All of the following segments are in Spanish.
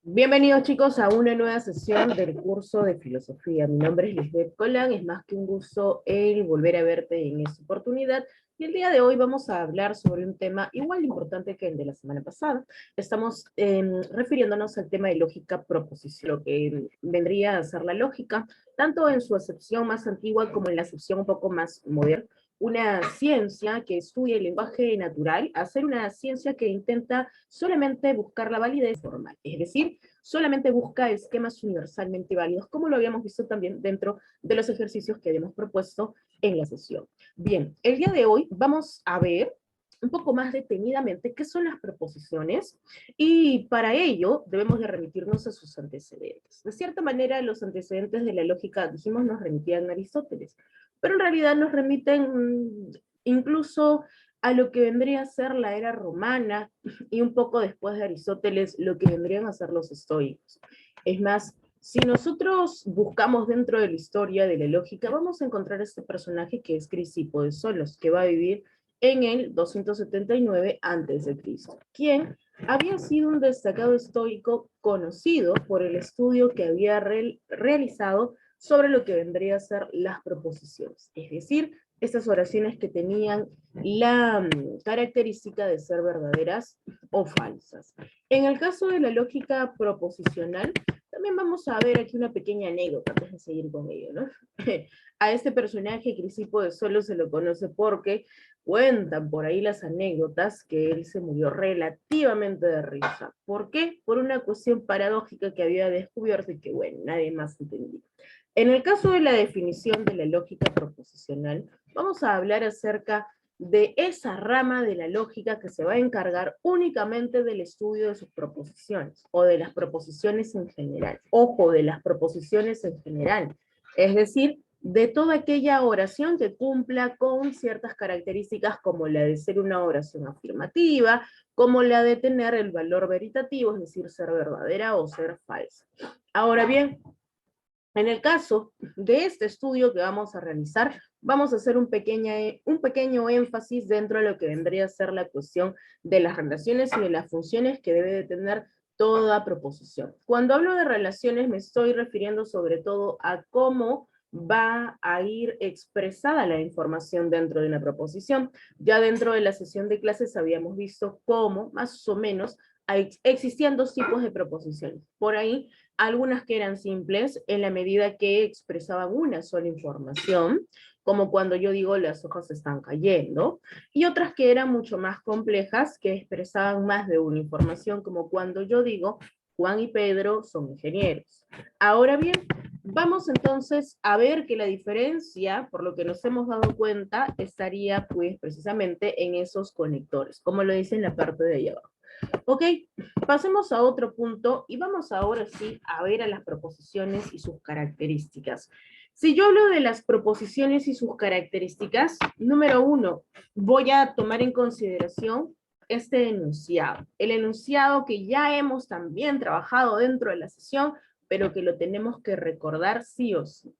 Bienvenidos chicos a una nueva sesión del curso de filosofía. Mi nombre es Lisbeth Colán, es más que un gusto el volver a verte en esta oportunidad. Y el día de hoy vamos a hablar sobre un tema igual de importante que el de la semana pasada. Estamos refiriéndonos al tema de lógica proposición, lo que vendría a ser la lógica, tanto en su acepción más antigua como en la acepción un poco más moderna. Una ciencia que estudia el lenguaje natural, a ser una ciencia que intenta solamente buscar la validez formal, es decir, solamente busca esquemas universalmente válidos, como lo habíamos visto también dentro de los ejercicios que habíamos propuesto en la sesión. Bien, el día de hoy vamos a ver un poco más detenidamente qué son las proposiciones, y para ello debemos de remitirnos a sus antecedentes. De cierta manera, los antecedentes de la lógica, dijimos, nos remitían a Aristóteles, pero en realidad nos remiten incluso a lo que vendría a ser la era romana y un poco después de Aristóteles lo que vendrían a ser los estoicos. Es más, si nosotros buscamos dentro de la historia de la lógica, vamos a encontrar este personaje que es Crisipo de Solos, que va a vivir en el 279 a.C., quien había sido un destacado estoico conocido por el estudio que había realizado sobre lo que vendría a ser las proposiciones, es decir, estas oraciones que tenían la característica de ser verdaderas o falsas. En el caso de la lógica proposicional, también vamos a ver aquí una pequeña anécdota antes de seguir con ello, ¿no? A este personaje, Crisipo de Solos, se lo conoce porque cuentan por ahí las anécdotas que él se murió relativamente de risa. ¿Por qué? Por una cuestión paradójica que había descubierto y que, bueno, nadie más entendía. En el caso de la definición de la lógica proposicional, vamos a hablar acerca de esa rama de la lógica que se va a encargar únicamente del estudio de sus proposiciones, o de las proposiciones en general. Ojo, de las proposiciones en general. Es decir, de toda aquella oración que cumpla con ciertas características como la de ser una oración afirmativa, como la de tener el valor veritativo, es decir, ser verdadera o ser falsa. Ahora bien, en el caso de este estudio que vamos a realizar, vamos a hacer un pequeño énfasis dentro de lo que vendría a ser la cuestión de las relaciones y de las funciones que debe de tener toda proposición. Cuando hablo de relaciones me estoy refiriendo sobre todo a cómo va a ir expresada la información dentro de una proposición. Ya dentro de la sesión de clases habíamos visto cómo, más o menos, existían dos tipos de proposiciones. Por ahí, algunas que eran simples en la medida que expresaban una sola información, como cuando yo digo las hojas están cayendo, y otras que eran mucho más complejas, que expresaban más de una información, como cuando yo digo Juan y Pedro son ingenieros. Ahora bien, vamos entonces a ver que la diferencia, por lo que nos hemos dado cuenta, estaría pues precisamente en esos conectores, como lo dice en la parte de allá abajo. Ok, pasemos a otro punto y vamos ahora sí a ver a las proposiciones y sus características. Si yo hablo de las proposiciones y sus características, número uno, voy a tomar en consideración este enunciado. El enunciado que ya hemos también trabajado dentro de la sesión, pero que lo tenemos que recordar sí o sí.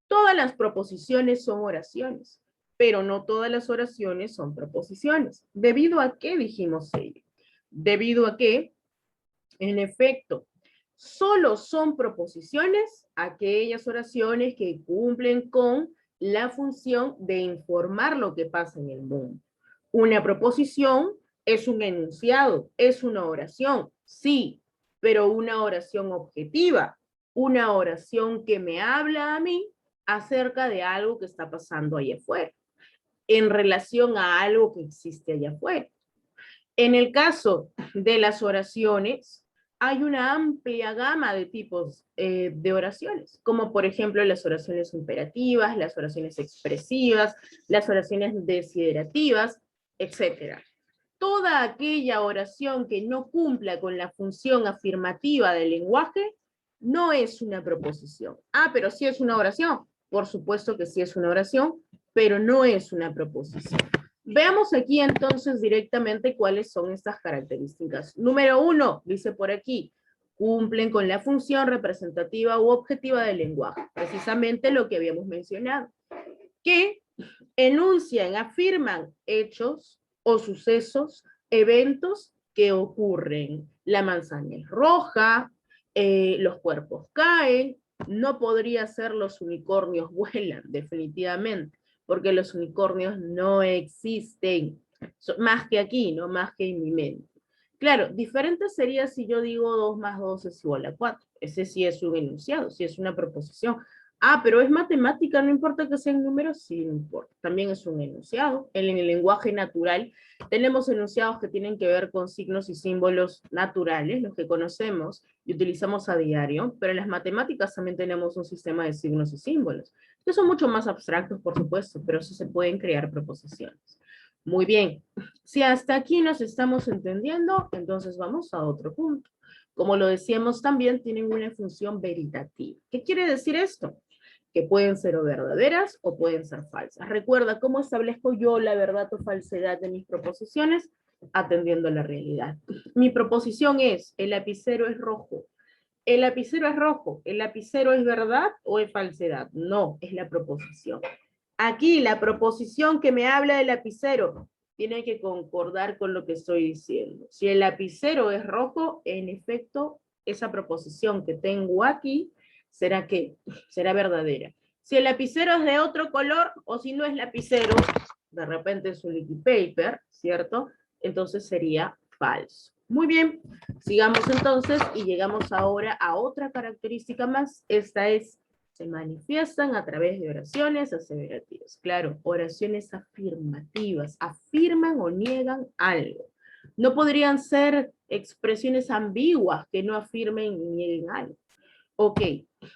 Todas las proposiciones son oraciones, pero no todas las oraciones son proposiciones. ¿Debido a qué dijimos ello? Debido a que, en efecto, solo son proposiciones aquellas oraciones que cumplen con la función de informar lo que pasa en el mundo. Una proposición es un enunciado, es una oración, sí, pero una oración objetiva, una oración que me habla a mí acerca de algo que está pasando allá afuera, en relación a algo que existe allá afuera. En el caso de las oraciones, hay una amplia gama de tipos de oraciones, como por ejemplo las oraciones imperativas, las oraciones expresivas, las oraciones desiderativas, etc. Toda aquella oración que no cumpla con la función afirmativa del lenguaje no es una proposición. Ah, pero sí es una oración. Por supuesto que sí es una oración, pero no es una proposición. Veamos aquí entonces directamente cuáles son estas características. Número uno, dice por aquí, cumplen con la función representativa u objetiva del lenguaje. Precisamente lo que habíamos mencionado. Que enuncian, afirman hechos o sucesos, eventos que ocurren. La manzana es roja, los cuerpos caen, no podría ser los unicornios vuelan, definitivamente, porque los unicornios no existen, más que aquí, no más que en mi mente. Claro, diferente sería si yo digo 2 más 2 es igual a 4. Ese sí es un enunciado, sí es una proposición. Ah, pero es matemática, no importa que sean números, sí no importa. También es un enunciado. En el lenguaje natural tenemos enunciados que tienen que ver con signos y símbolos naturales, los que conocemos y utilizamos a diario, pero en las matemáticas también tenemos un sistema de signos y símbolos, que son mucho más abstractos, por supuesto, pero sí se pueden crear proposiciones. Muy bien, si hasta aquí nos estamos entendiendo, entonces vamos a otro punto. Como lo decíamos también, tienen una función veritativa. ¿Qué quiere decir esto? Que pueden ser o verdaderas o pueden ser falsas. Recuerda cómo establezco yo la verdad o falsedad de mis proposiciones, atendiendo a la realidad. Mi proposición es, el lapicero es rojo. El lapicero es rojo. ¿El lapicero es verdad o es falsedad? No, es la proposición. Aquí la proposición que me habla del lapicero tiene que concordar con lo que estoy diciendo. Si el lapicero es rojo, en efecto, esa proposición que tengo aquí, ¿será qué? Será verdadera. Si el lapicero es de otro color, o si no es lapicero, de repente es un liquid paper, ¿cierto? Entonces sería falso. Muy bien, sigamos entonces y llegamos ahora a otra característica más. Esta es, se manifiestan a través de oraciones aseverativas. Claro, oraciones afirmativas, afirman o niegan algo. No podrían ser expresiones ambiguas que no afirmen ni nieguen algo. Ok,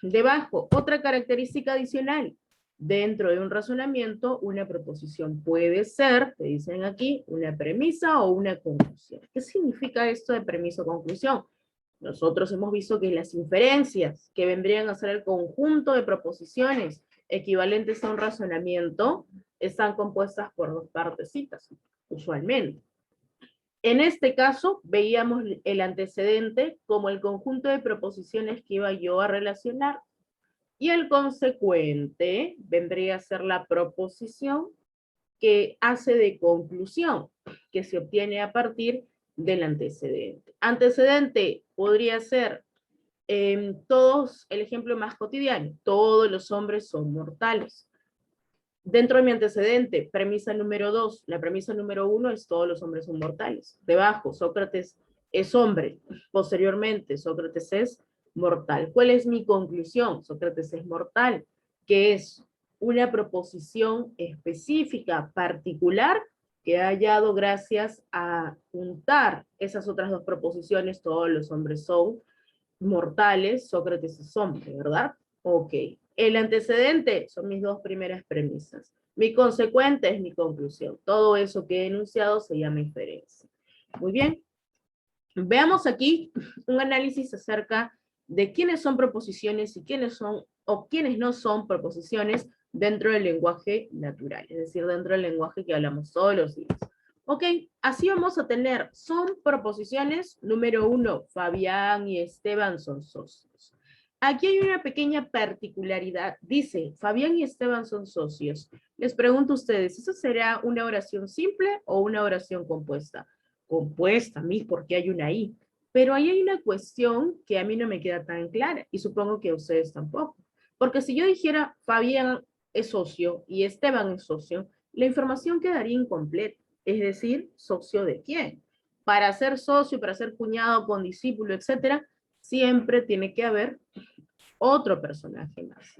debajo, otra característica adicional. Dentro de un razonamiento, una proposición puede ser, te dicen aquí, una premisa o una conclusión. ¿Qué significa esto de premisa o conclusión? Nosotros hemos visto que las inferencias, que vendrían a ser el conjunto de proposiciones equivalentes a un razonamiento, están compuestas por 2 partecitas, usualmente. En este caso, veíamos el antecedente como el conjunto de proposiciones que iba yo a relacionar, y el consecuente vendría a ser la proposición que hace de conclusión, que se obtiene a partir del antecedente. Antecedente podría ser todos, el ejemplo más cotidiano, todos los hombres son mortales. Dentro de mi antecedente, premisa número 2, la premisa número 1 es todos los hombres son mortales. Debajo, Sócrates es hombre. Posteriormente, Sócrates es mortal. ¿Cuál es mi conclusión? Sócrates es mortal, que es una proposición específica, particular, que ha hallado gracias a juntar esas otras 2 proposiciones, todos los hombres son mortales, Sócrates es hombre, ¿verdad? Ok. El antecedente son mis 2 primeras premisas. Mi consecuente es mi conclusión. Todo eso que he enunciado se llama inferencia. Muy bien. Veamos aquí un análisis acerca de quiénes son proposiciones y quiénes son o quiénes no son proposiciones dentro del lenguaje natural, es decir, dentro del lenguaje que hablamos todos los días. Ok, así vamos a tener, son proposiciones, número 1, Fabián y Esteban son socios. Aquí hay una pequeña particularidad, dice, Fabián y Esteban son socios. Les pregunto a ustedes, ¿eso será una oración simple o una oración compuesta? Compuesta, a mí, porque hay una I. Pero ahí hay una cuestión que a mí no me queda tan clara, y supongo que a ustedes tampoco. Porque si yo dijera, Fabián es socio y Esteban es socio, la información quedaría incompleta. Es decir, ¿socio de quién? Para ser socio, para ser cuñado, condiscípulo, etcétera, siempre tiene que haber otro personaje más.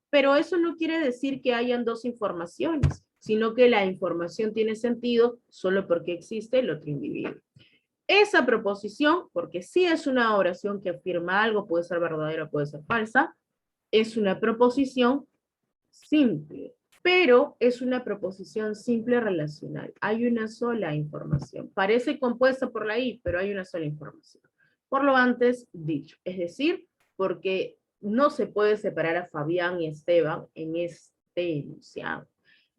Pero eso no quiere decir que hayan 2 informaciones, sino que la información tiene sentido solo porque existe el otro individuo. Esa proposición, porque sí es una oración que afirma algo, puede ser verdadera, puede ser falsa, es una proposición simple, pero es una proposición simple relacional. Hay una sola información. Parece compuesta por la I, pero hay una sola información. Por lo antes dicho, es decir, porque no se puede separar a Fabián y Esteban en este enunciado.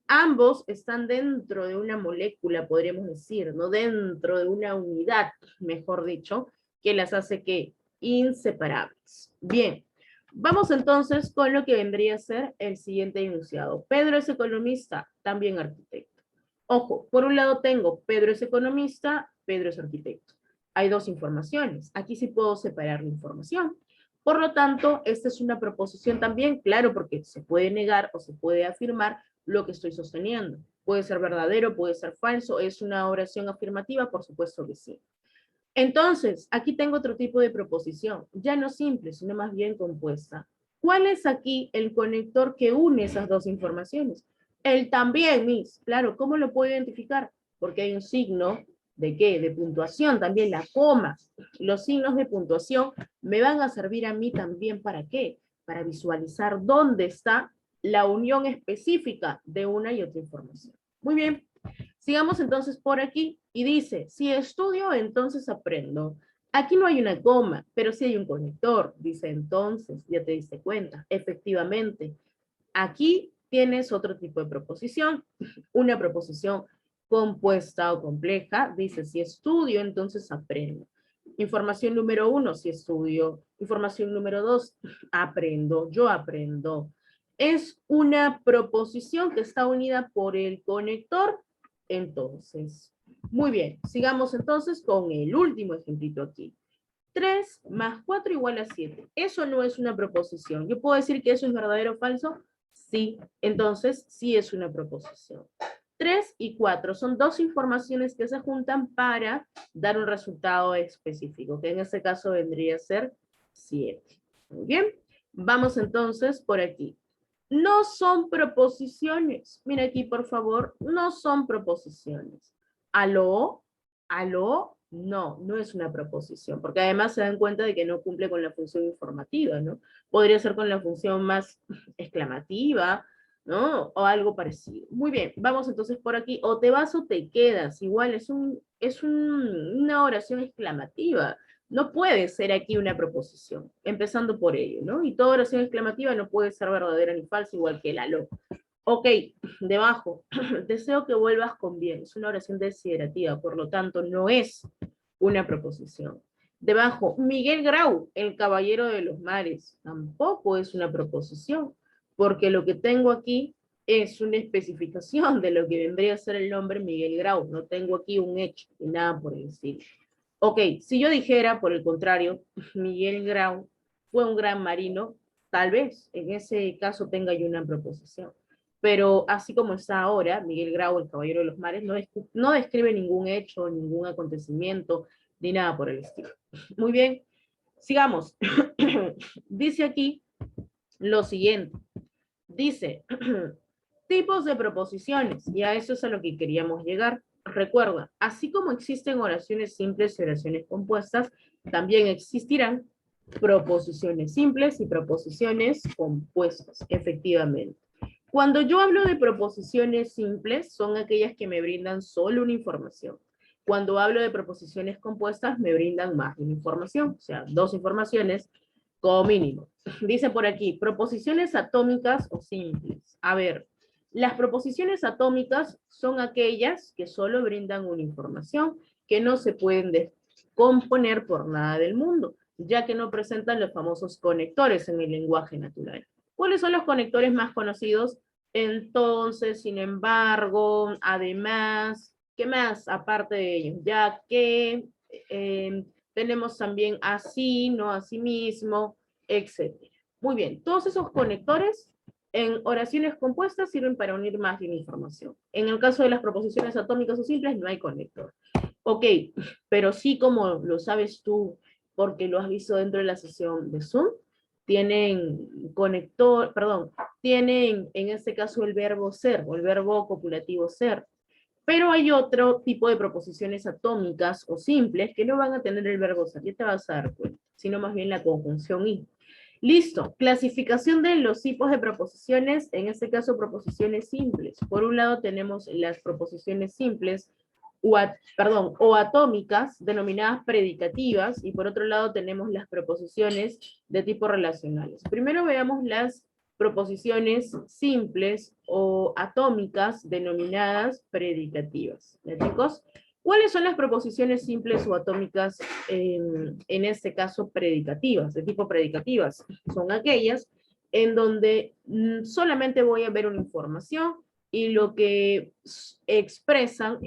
Ambos están dentro de una molécula, podríamos decir, ¿no? Dentro de una unidad, mejor dicho, que las hace que inseparables. Bien, vamos entonces con lo que vendría a ser el siguiente enunciado. Pedro es economista, también arquitecto. Ojo, por un lado tengo Pedro es economista, Pedro es arquitecto. Hay 2 informaciones. Aquí sí puedo separar la información. Por lo tanto, esta es una proposición también, claro, porque se puede negar o se puede afirmar lo que estoy sosteniendo. Puede ser verdadero, puede ser falso, ¿es una oración afirmativa? Por supuesto que sí. Entonces, aquí tengo otro tipo de proposición, ya no simple, sino más bien compuesta. ¿Cuál es aquí el conector que une esas dos informaciones? El también, Miss. Claro, ¿cómo lo puedo identificar? Porque hay un signo de ¿qué? De puntuación, también la coma. Los signos de puntuación me van a servir a mí también ¿para qué? Para visualizar dónde está la unión específica de una y otra información. Muy bien. Sigamos entonces por aquí y dice, si estudio, entonces aprendo. Aquí no hay una coma, pero sí hay un conector. Dice entonces, ya te diste cuenta, efectivamente. Aquí tienes otro tipo de proposición, una proposición compuesta o compleja. Dice, si estudio, entonces aprendo. Información número 1, si estudio. Información número 2, aprendo, yo aprendo. Es una proposición que está unida por el conector. Entonces, muy bien, sigamos entonces con el último ejemplito aquí. 3 más 4 igual a 7. Eso no es una proposición. ¿Yo puedo decir que eso es verdadero o falso? Sí, entonces sí es una proposición. 3 y 4 son dos informaciones que se juntan para dar un resultado específico, que en este caso vendría a ser 7. Muy bien, vamos entonces por aquí. No son proposiciones. Mira aquí, por favor, no son proposiciones. ¿Aló? ¿Aló? No, no es una proposición, porque además se dan cuenta de que no cumple con la función informativa, ¿no? Podría ser con la función más exclamativa, ¿no? O algo parecido. Muy bien, vamos entonces por aquí. O te vas o te quedas. Igual una oración exclamativa. No puede ser aquí una proposición, empezando por ello, ¿no? Y toda oración exclamativa no puede ser verdadera ni falsa, igual que el aló. Ok, debajo, deseo que vuelvas con bien. Es una oración desiderativa, por lo tanto, no es una proposición. Debajo, Miguel Grau, el caballero de los mares. Tampoco es una proposición, porque lo que tengo aquí es una especificación de lo que vendría a ser el nombre Miguel Grau. No tengo aquí un hecho ni nada por el estilo. Ok, si yo dijera, por el contrario, Miguel Grau fue un gran marino, tal vez en ese caso tenga yo una proposición. Pero así como está ahora, Miguel Grau, el caballero de los mares, no describe ningún hecho, ningún acontecimiento, ni nada por el estilo. Muy bien, sigamos. Dice aquí lo siguiente. Dice, tipos de proposiciones, y a eso es a lo que queríamos llegar. Recuerda, así como existen oraciones simples y oraciones compuestas, también existirán proposiciones simples y proposiciones compuestas, efectivamente. Cuando yo hablo de proposiciones simples, son aquellas que me brindan solo una información. Cuando hablo de proposiciones compuestas, me brindan más de una información, o sea, dos informaciones como mínimo. Dice por aquí, proposiciones atómicas o simples. A ver, las proposiciones atómicas son aquellas que solo brindan una información, que no se pueden descomponer por nada del mundo, ya que no presentan los famosos conectores en el lenguaje natural. ¿Cuáles son los conectores más conocidos? Entonces, sin embargo, además, ¿qué más aparte de ellos? Ya que tenemos también así, no así mismo, etc. Muy bien, todos esos conectores en oraciones compuestas sirven para unir más de una información. En el caso de las proposiciones atómicas o simples, no hay conector. Ok, pero sí, como lo sabes tú, porque lo has visto dentro de la sesión de Zoom, tienen conector, perdón, tienen en este caso el verbo ser, o el verbo copulativo ser. Pero hay otro tipo de proposiciones atómicas o simples que no van a tener el verbo ser, ya te vas a dar cuenta, sino más bien la conjunción y. Listo, clasificación de los tipos de proposiciones, en este caso proposiciones simples. Por un lado tenemos las proposiciones simples, o atómicas, denominadas predicativas, y por otro lado tenemos las proposiciones de tipo relacionales. Primero veamos las proposiciones simples o atómicas denominadas predicativas. ¿Ya, chicos? ¿Cuáles son las proposiciones simples o atómicas, en este caso predicativas, de tipo predicativas? Son aquellas en donde solamente voy a ver una información y lo que expresan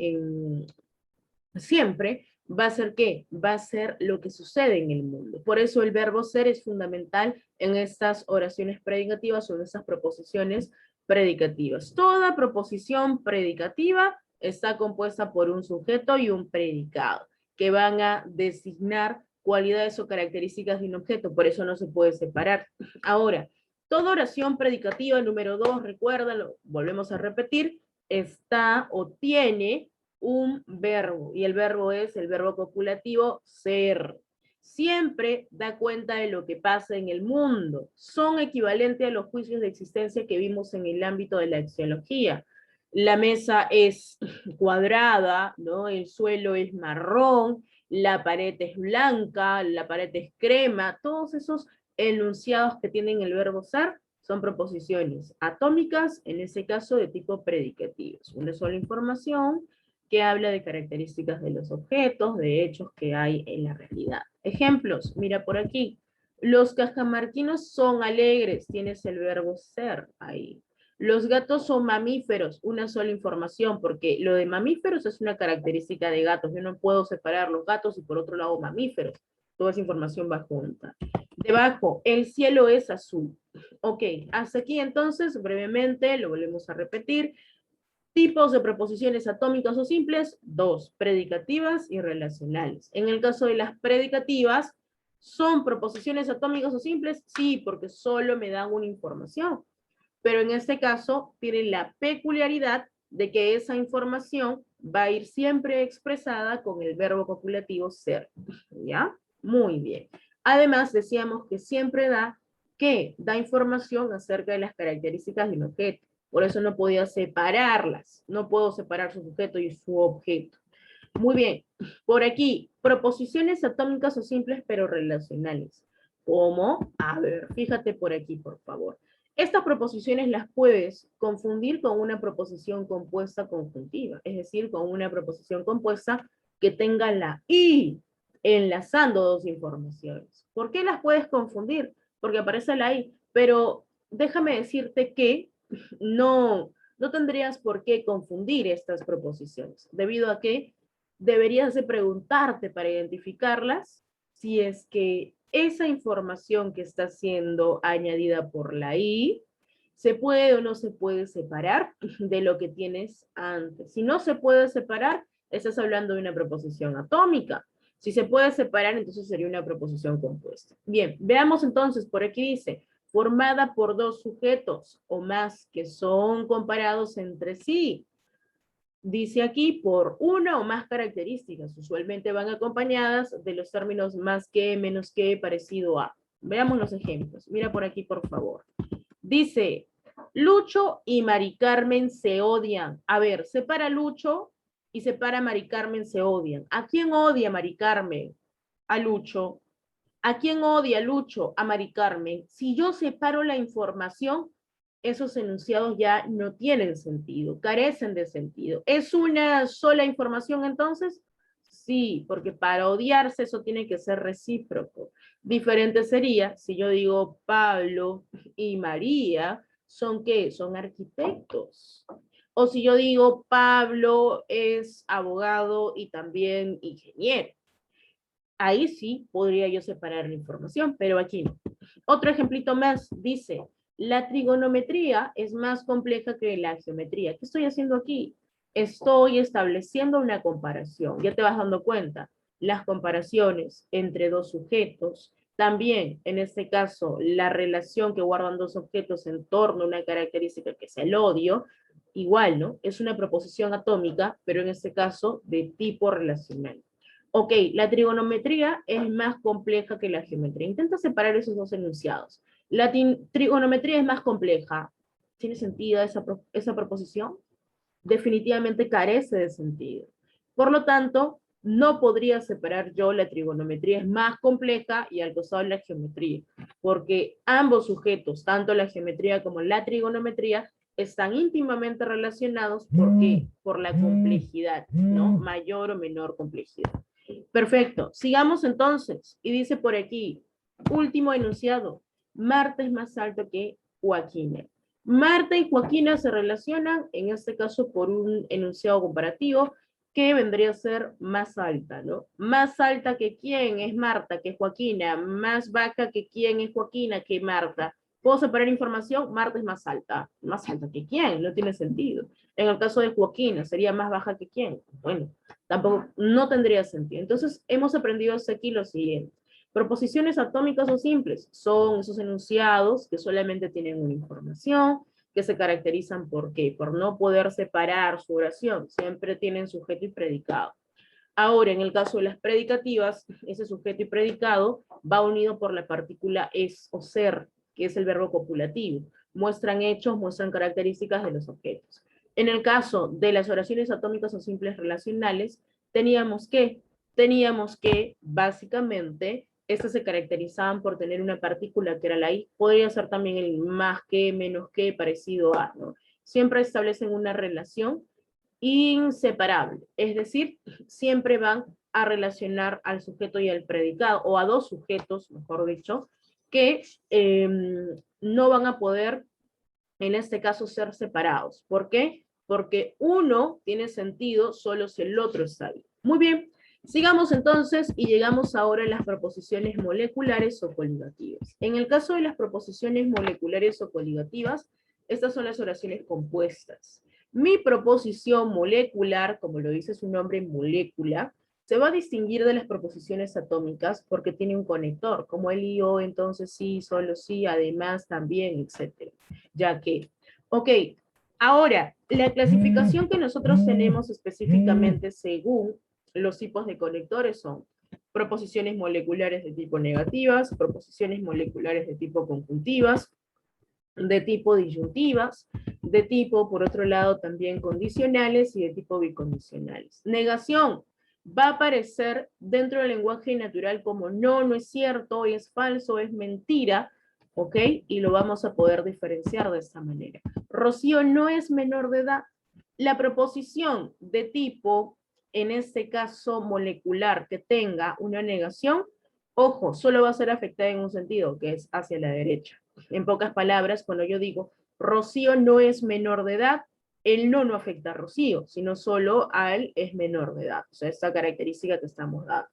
siempre ¿Va a ser qué? Va a ser lo que sucede en el mundo. Por eso el verbo ser es fundamental en estas oraciones predicativas o en estas proposiciones predicativas. Toda proposición predicativa está compuesta por un sujeto y un predicado, que van a designar cualidades o características de un objeto, por eso no se puede separar. Ahora, toda oración predicativa, número 2, recuérdalo, volvemos a repetir, está o tiene un verbo, y el verbo es el verbo copulativo ser. Siempre da cuenta de lo que pasa en el mundo. Son equivalentes a los juicios de existencia que vimos en el ámbito de la axiología. La mesa es cuadrada, ¿no? El suelo es marrón, la pared es blanca, la pared es crema. Todos esos enunciados que tienen el verbo ser son proposiciones atómicas, en ese caso de tipo predicativos. Una sola información que habla de características de los objetos, de hechos que hay en la realidad. Ejemplos, mira por aquí. Los cajamarquinos son alegres, tienes el verbo ser ahí. Los gatos son mamíferos, una sola información, porque lo de mamíferos es una característica de gatos. Yo no puedo separar los gatos y por otro lado mamíferos. Toda esa información va junta. Debajo, el cielo es azul. Ok, hasta aquí entonces, brevemente, lo volvemos a repetir. Tipos de proposiciones atómicas o simples, 2, predicativas y relacionales. En el caso de las predicativas, ¿son proposiciones atómicas o simples? Sí, porque solo me dan una información. Pero en este caso, tienen la peculiaridad de que esa información va a ir siempre expresada con el verbo copulativo ser. ¿Ya? Muy bien. Además, decíamos que siempre da información acerca de las características de un objeto. Por eso no podía separarlas. No puedo separar su sujeto y su objeto. Muy bien. Por aquí, proposiciones atómicas o simples, pero relacionales. ¿Cómo? A ver, fíjate por aquí, por favor. Estas proposiciones las puedes confundir con una proposición compuesta conjuntiva, es decir, con una proposición compuesta que tenga la y, enlazando dos informaciones. ¿Por qué las puedes confundir? Porque aparece la y, pero déjame decirte que no tendrías por qué confundir estas proposiciones, debido a que deberías de preguntarte para identificarlas si es que esa información que está siendo añadida por la I se puede o no se puede separar de lo que tienes antes. Si no se puede separar, estás hablando de una proposición atómica. Si se puede separar, entonces sería una proposición compuesta. Bien, veamos entonces, por aquí dice, formada por dos sujetos o más que son comparados entre sí. Dice aquí por una o más características, usualmente van acompañadas de los términos más que, menos que, parecido a. Veamos los ejemplos. Mira por aquí, por favor. Dice, Lucho y Mari Carmen se odian. A ver, separa Lucho y separa Mari Carmen se odian. ¿A quién odia Mari Carmen? A Lucho. ¿A quién odia Lucho? A Mari Carmen. Si yo separo la información, esos enunciados ya no tienen sentido, carecen de sentido. ¿Es una sola información entonces? Sí, porque para odiarse eso tiene que ser recíproco. Diferente sería si yo digo Pablo y María, ¿son qué? Son arquitectos. O si yo digo Pablo es abogado y también ingeniero. Ahí sí podría yo separar la información, pero aquí no. Otro ejemplito más dice, la trigonometría es más compleja que la geometría. ¿Qué estoy haciendo aquí? Estoy estableciendo una comparación. Ya te vas dando cuenta. Las comparaciones entre dos sujetos, también en este caso la relación que guardan dos objetos en torno a una característica que es el odio, igual, ¿no? Es una proposición atómica, pero en este caso de tipo relacional. Ok, la trigonometría es más compleja que la geometría. Intenta separar esos dos enunciados. La trigonometría es más compleja. ¿Tiene sentido esa proposición? Definitivamente carece de sentido. Por lo tanto, no podría separar yo la trigonometría es más compleja y al costado la geometría, porque ambos sujetos, tanto la geometría como la trigonometría, están íntimamente relacionados porque por la complejidad, ¿no? Mayor o menor complejidad. Perfecto, sigamos entonces. Y dice por aquí, último enunciado, Marta es más alto que Joaquina. Marta y Joaquina se relacionan, en este caso por un enunciado comparativo, que vendría a ser más alta, ¿no? Más alta que quién es Marta, que Joaquina, más baja que quién es Joaquina, que Marta. ¿Puedo separar información? Marta es más alta que quién, no tiene sentido. En el caso de Joaquina, ¿sería más baja que quién? Bueno, tampoco, no tendría sentido. Entonces, hemos aprendido hasta aquí lo siguiente. Proposiciones atómicas o simples son esos enunciados que solamente tienen una información, que se caracterizan ¿por qué? Por no poder separar su oración, siempre tienen sujeto y predicado. Ahora, en el caso de las predicativas, ese sujeto y predicado va unido por la partícula es o ser, que es el verbo copulativo. Muestran hechos, muestran características de los objetos. En el caso de las oraciones atómicas o simples relacionales, teníamos que básicamente estas se caracterizaban por tener una partícula que era la i, podría ser también el más que, menos que, parecido a, ¿no? Siempre establecen una relación inseparable, es decir, siempre van a relacionar al sujeto y al predicado, o a dos sujetos, mejor dicho, que no van a poder, en este caso, ser separados. ¿Por qué? Porque uno tiene sentido solo si el otro está ahí. Muy bien, sigamos entonces y llegamos ahora a las proposiciones moleculares o coligativas. En el caso de las proposiciones moleculares o coligativas, estas son las oraciones compuestas. Mi proposición molecular, como lo dice su nombre, molécula, se va a distinguir de las proposiciones atómicas porque tiene un conector, como el y o, entonces sí, solo sí, además, también, etc. Ya que, ok, ahora, la clasificación que nosotros tenemos específicamente según los tipos de conectores son proposiciones moleculares de tipo negativas, proposiciones moleculares de tipo conjuntivas, de tipo disyuntivas, de tipo, por otro lado, también condicionales y de tipo bicondicionales. Negación va a aparecer dentro del lenguaje natural como no, no es cierto, es falso, es mentira, ¿ok? Y lo vamos a poder diferenciar de esta manera. Rocío no es menor de edad. La proposición de tipo, en este caso molecular, que tenga una negación, ojo, solo va a ser afectada en un sentido, que es hacia la derecha. En pocas palabras, cuando yo digo Rocío no es menor de edad, el no afecta a Rocío, sino solo a él es menor de edad. O sea, esta característica que estamos dando.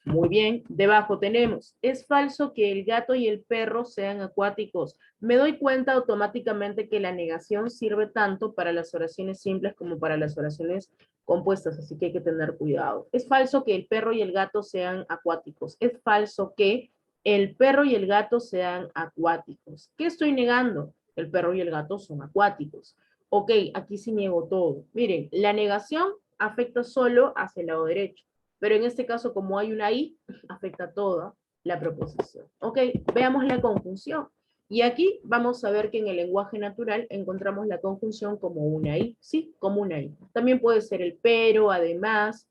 Muy bien, debajo tenemos, es falso que el gato y el perro sean acuáticos. Me doy cuenta automáticamente que la negación sirve tanto para las oraciones simples como para las oraciones compuestas, así que hay que tener cuidado. Es falso que el perro y el gato sean acuáticos. Es falso que el perro y el gato sean acuáticos. ¿Qué estoy negando? El perro y el gato son acuáticos. Ok, aquí sí niego todo. Miren, la negación afecta solo hacia el lado derecho, pero en este caso, como hay una i, afecta toda la proposición. Ok, veamos la conjunción. Y aquí vamos a ver que en el lenguaje natural encontramos la conjunción como una i, sí, como una i. También puede ser el pero, además,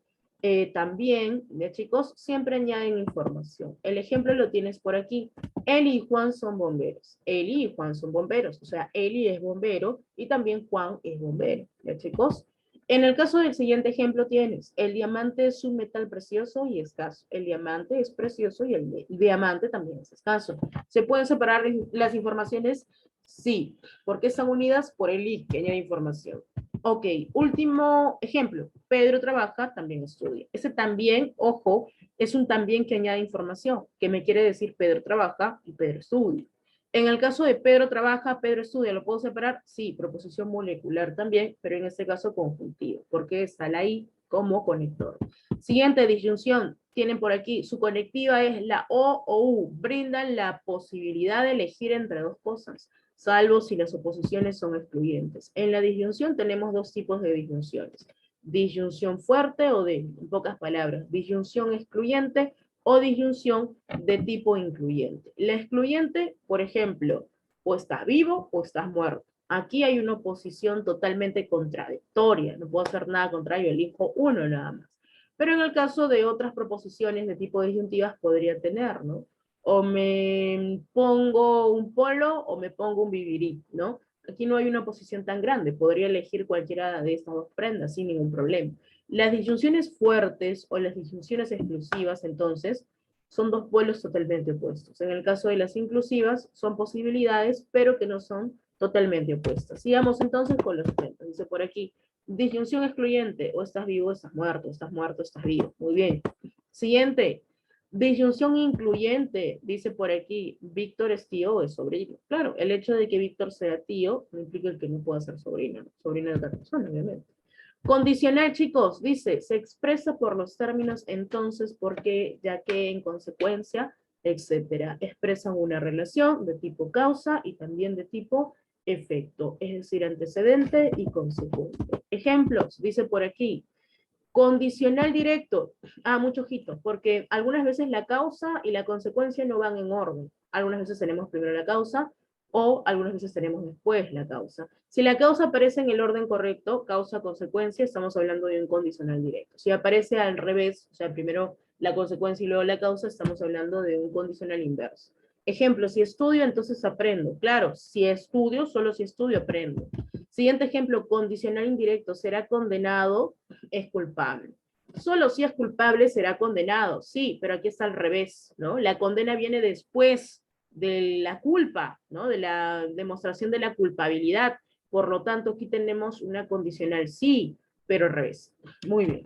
también, ¿ya, chicos? Siempre añaden información. El ejemplo lo tienes por aquí. Eli y Juan son bomberos. Eli y Juan son bomberos. O sea, Eli es bombero y también Juan es bombero. ¿Ya, chicos? En el caso del siguiente ejemplo tienes, el diamante es un metal precioso y escaso. El diamante es precioso y el diamante también es escaso. ¿Se pueden separar las informaciones? Sí. ¿Por qué están unidas? Por el i, que añade información. Ok, último ejemplo. Pedro trabaja, también estudia. Ese también, ojo, es un también que añade información, que me quiere decir Pedro trabaja y Pedro estudia. En el caso de Pedro trabaja, Pedro estudia, ¿lo puedo separar? Sí, proposición molecular también, pero en este caso conjuntivo, porque está la I como conector. Siguiente disyunción, tienen por aquí, su conectiva es la O U, brindan la posibilidad de elegir entre dos cosas, salvo si las oposiciones son excluyentes. En la disyunción tenemos dos tipos de disyunciones, disyunción fuerte o débil, en pocas palabras, disyunción excluyente o disyunción de tipo incluyente. La excluyente, por ejemplo, o estás vivo o estás muerto. Aquí hay una oposición totalmente contradictoria, no puedo hacer nada contrario, elijo uno nada más. Pero en el caso de otras proposiciones de tipo disyuntivas podría tener, ¿no? O me pongo un polo o me pongo un vivirí, ¿no? Aquí no hay una oposición tan grande, podría elegir cualquiera de estas dos prendas sin ningún problema. Las disyunciones fuertes o las disyunciones exclusivas, entonces, son dos polos totalmente opuestos. En el caso de las inclusivas, son posibilidades, pero que no son totalmente opuestas. Sigamos entonces con los ejemplos. Dice por aquí, Disyunción excluyente, o estás vivo, estás muerto, estás vivo. Muy bien. Siguiente. Disyunción incluyente, dice por aquí, Víctor es tío o es sobrino. Claro, el hecho de que Víctor sea tío no implica que no pueda ser sobrino, ¿no? Sobrino de otra persona, obviamente. Condicional, chicos, dice, se expresa por los términos entonces, porque, ya que, en consecuencia, etcétera. Expresan una relación de tipo causa y también de tipo efecto, es decir, antecedente y consecuente. Ejemplos, dice por aquí, condicional directo. Mucho ojito, porque algunas veces la causa y la consecuencia no van en orden. Algunas veces tenemos primero la causa o algunas veces tenemos después la causa. Si la causa aparece en el orden correcto, causa-consecuencia, estamos hablando de un condicional directo. Si aparece al revés, o sea, primero la consecuencia y luego la causa, estamos hablando de un condicional inverso. Ejemplo, si estudio, entonces aprendo. Claro, si estudio, solo si estudio, aprendo. Siguiente ejemplo, condicional indirecto, será condenado, es culpable. Solo si es culpable será condenado, sí, pero aquí está al revés, ¿no? La condena viene después de la culpa, ¿no? De la demostración de la culpabilidad. Por lo tanto, aquí tenemos una condicional sí, pero al revés. Muy bien.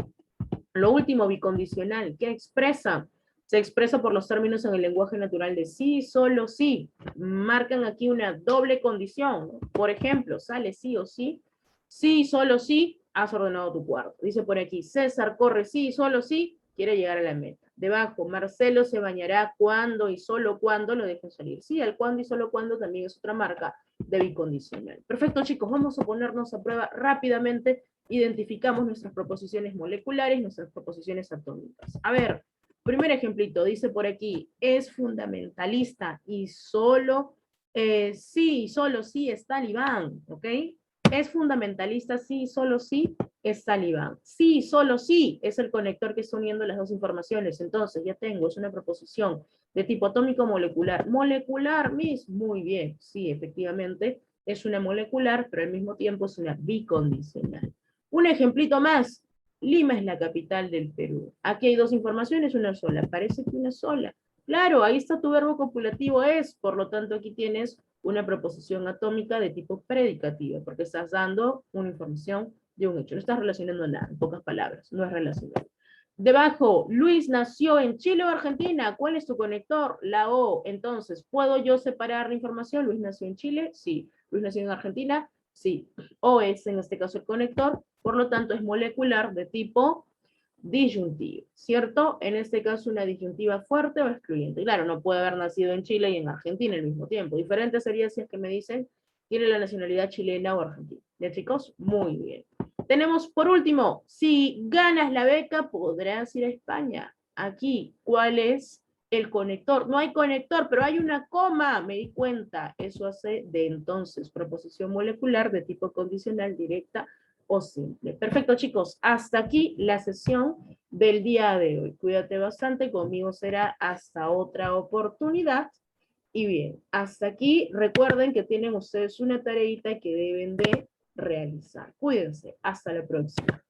Lo último, bicondicional, ¿qué expresa? Se expresa por los términos en el lenguaje natural de sí, solo sí. Marcan aquí una doble condición, ¿no? Por ejemplo, sale sí o sí, sí, solo sí, has ordenado tu cuarto. Dice por aquí, César corre sí, solo sí, quiere llegar a la meta. Debajo, Marcelo se bañará cuando y solo cuando lo dejen salir. Sí, el cuando y solo cuando también es otra marca de bicondicional. Perfecto, chicos, vamos a ponernos a prueba rápidamente. Identificamos nuestras proposiciones moleculares, nuestras proposiciones atómicas. A ver, primer ejemplito, dice por aquí, es fundamentalista y solo sí es talibán, ¿ok? Es fundamentalista, sí, solo sí es talibán. Sí, solo sí es el conector que está uniendo las dos informaciones. Entonces, ya tengo, es una proposición de tipo atómico molecular. Molecular, Miss, muy bien. Sí, efectivamente, es una molecular, pero al mismo tiempo es una bicondicional. Un ejemplito más. Lima es la capital del Perú. Aquí hay dos informaciones, una sola. Parece que una sola. Claro, ahí está tu verbo copulativo es, por lo tanto aquí tienes una proposición atómica de tipo predicativo, porque estás dando una información de un hecho. No estás relacionando nada, en pocas palabras, no es relacionado. Debajo, Luis nació en Chile o Argentina. ¿Cuál es tu conector? La O. Entonces, ¿puedo yo separar la información? Luis nació en Chile, sí. Luis nació en Argentina, sí. O es en este caso el conector, por lo tanto es molecular de tipo disyuntivo, ¿cierto? En este caso una disyuntiva fuerte o excluyente. Claro, no puede haber nacido en Chile y en Argentina al mismo tiempo. Diferente sería si es que me dicen tiene la nacionalidad chilena o argentina. ¿Ya, chicos? Muy bien. Tenemos por último, si ganas la beca podrás ir a España. Aquí, ¿cuál es el conector? No hay conector, pero hay una coma, me di cuenta. Eso hace de entonces proposición molecular de tipo condicional directa o simple. Perfecto, chicos. Hasta aquí la sesión del día de hoy. Cuídate bastante. Conmigo será hasta otra oportunidad. Y bien, hasta aquí recuerden que tienen ustedes una tareita que deben de realizar. Cuídense. Hasta la próxima.